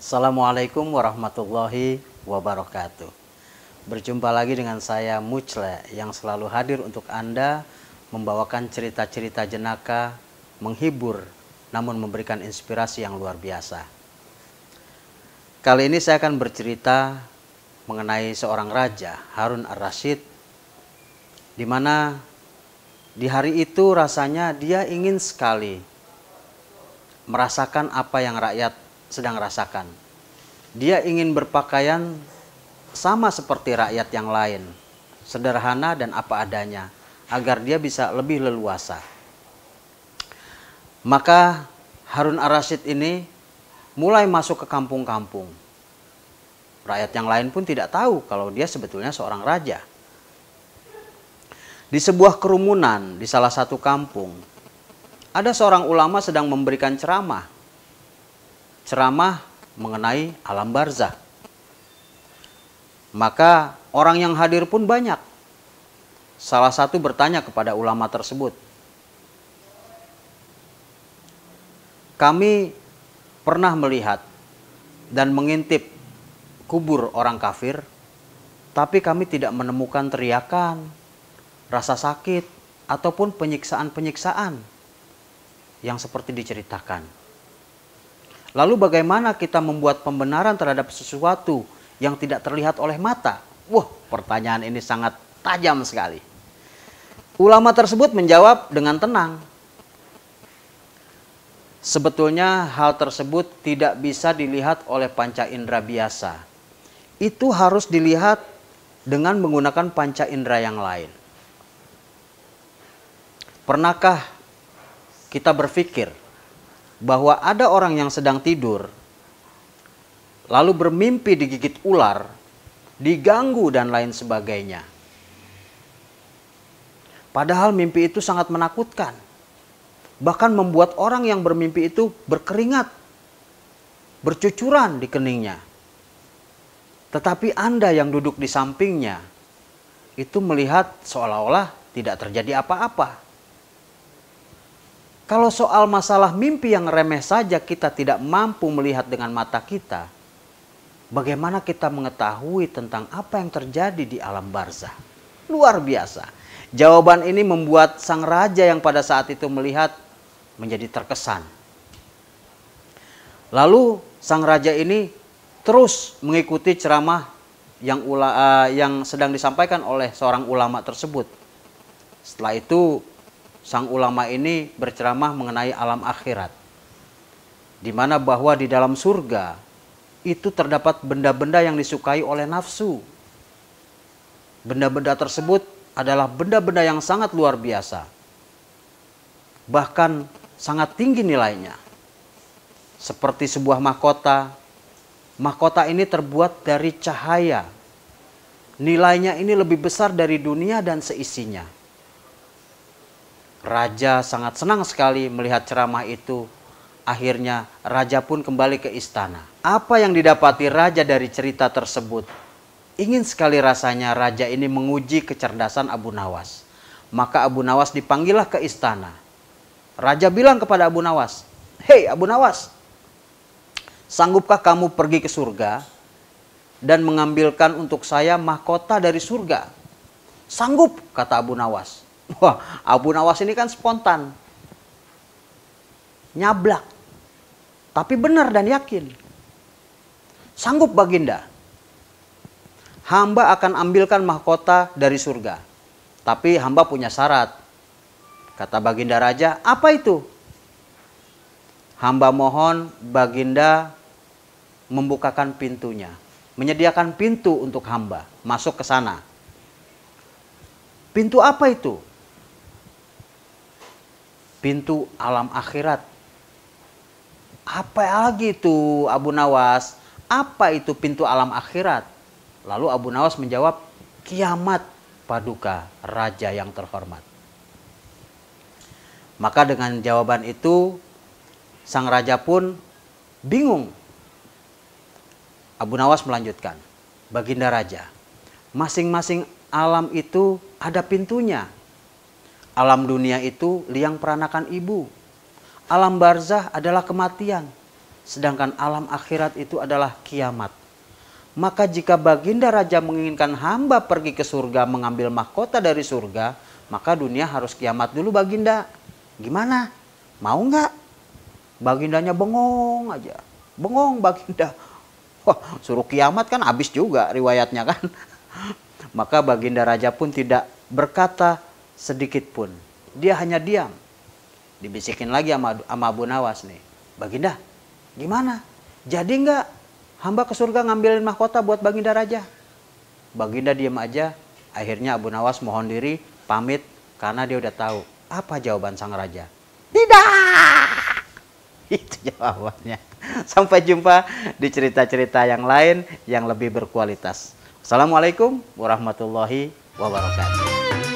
Assalamualaikum warahmatullahi wabarakatuh. Berjumpa lagi dengan saya Mucle yang selalu hadir untuk Anda membawakan cerita-cerita jenaka, menghibur namun memberikan inspirasi yang luar biasa. Kali ini saya akan bercerita mengenai seorang raja, Harun ar-Rasyid, di mana di hari itu rasanya dia ingin sekali merasakan apa yang rakyat sedang rasakan. Dia ingin berpakaian sama seperti rakyat yang lain, sederhana dan apa adanya, agar dia bisa lebih leluasa. Maka Harun ar-Rasyid ini mulai masuk ke kampung-kampung. Rakyat yang lain pun tidak tahu kalau dia sebetulnya seorang raja. Di sebuah kerumunan di salah satu kampung, ada seorang ulama sedang memberikan ceramah mengenai alam barzah. Maka orang yang hadir pun banyak. Salah satu bertanya kepada ulama tersebut, "Kami pernah melihat dan mengintip kubur orang kafir, tapi kami tidak menemukan teriakan, rasa sakit, ataupun penyiksaan-penyiksaan yang seperti diceritakan. Lalu bagaimana kita membuat pembenaran terhadap sesuatu yang tidak terlihat oleh mata?" Wah, pertanyaan ini sangat tajam sekali. Ulama tersebut menjawab dengan tenang. Sebetulnya hal tersebut tidak bisa dilihat oleh panca indera biasa. Itu harus dilihat dengan menggunakan panca indera yang lain. Pernahkah kita berpikir bahwa ada orang yang sedang tidur, lalu bermimpi digigit ular, diganggu dan lain sebagainya? Padahal mimpi itu sangat menakutkan. Bahkan membuat orang yang bermimpi itu berkeringat, bercucuran di keningnya. Tetapi Anda yang duduk di sampingnya, itu melihat seolah-olah tidak terjadi apa-apa. Kalau soal masalah mimpi yang remeh saja kita tidak mampu melihat dengan mata kita, bagaimana kita mengetahui tentang apa yang terjadi di alam barzah? Luar biasa. Jawaban ini membuat sang raja yang pada saat itu melihat menjadi terkesan. Lalu sang raja ini terus mengikuti ceramah yang sedang disampaikan oleh seorang ulama tersebut. Setelah itu sang ulama ini berceramah mengenai alam akhirat, di mana bahwa di dalam surga itu terdapat benda-benda yang disukai oleh nafsu. Benda-benda tersebut adalah benda-benda yang sangat luar biasa, bahkan sangat tinggi nilainya. Seperti sebuah mahkota. Mahkota ini terbuat dari cahaya. Nilainya ini lebih besar dari dunia dan seisinya. Raja sangat senang sekali melihat ceramah itu. Akhirnya raja pun kembali ke istana. Apa yang didapati raja dari cerita tersebut? Ingin sekali rasanya raja ini menguji kecerdasan Abu Nawas. Maka Abu Nawas dipanggillah ke istana. Raja bilang kepada Abu Nawas, "Hei Abu Nawas, sanggupkah kamu pergi ke surga dan mengambilkan untuk saya mahkota dari surga?" "Sanggup," kata Abu Nawas. Wah, Abu Nawas ini kan spontan, nyablak, tapi benar dan yakin. "Sanggup Baginda. Hamba akan ambilkan mahkota dari surga. Tapi hamba punya syarat." Kata Baginda Raja, "Apa itu?" "Hamba mohon Baginda membukakan pintunya, menyediakan pintu untuk hamba masuk ke sana." "Pintu apa itu?" "Pintu alam akhirat." "Apa lagi itu Abu Nawas? Apa itu pintu alam akhirat?" Lalu Abu Nawas menjawab, "Kiamat Paduka Raja yang terhormat." Maka dengan jawaban itu, sang raja pun bingung. Abu Nawas melanjutkan, "Baginda Raja, masing-masing alam itu ada pintunya. Alam dunia itu liang peranakan ibu. Alam barzah adalah kematian. sedangkan alam akhirat itu adalah kiamat. Maka jika baginda raja menginginkan hamba pergi ke surga mengambil mahkota dari surga, maka dunia harus kiamat dulu baginda. Gimana? Mau nggak? Bagindanya bengong aja. Bengong baginda. Wah, suruh kiamat kan habis juga riwayatnya kan. Maka baginda raja pun tidak berkata sedikit pun. Dia hanya diam. Dibisikin lagi sama Abu Nawas nih. Baginda, gimana? Jadi nggak hamba ke surga ngambilin mahkota buat baginda raja? Baginda diam aja. Akhirnya Abu Nawas mohon diri, pamit karena dia udah tahu apa jawaban sang raja. Tidak. Itu jawabannya. Sampai jumpa di cerita-cerita yang lain yang lebih berkualitas. Assalamualaikum warahmatullahi wabarakatuh.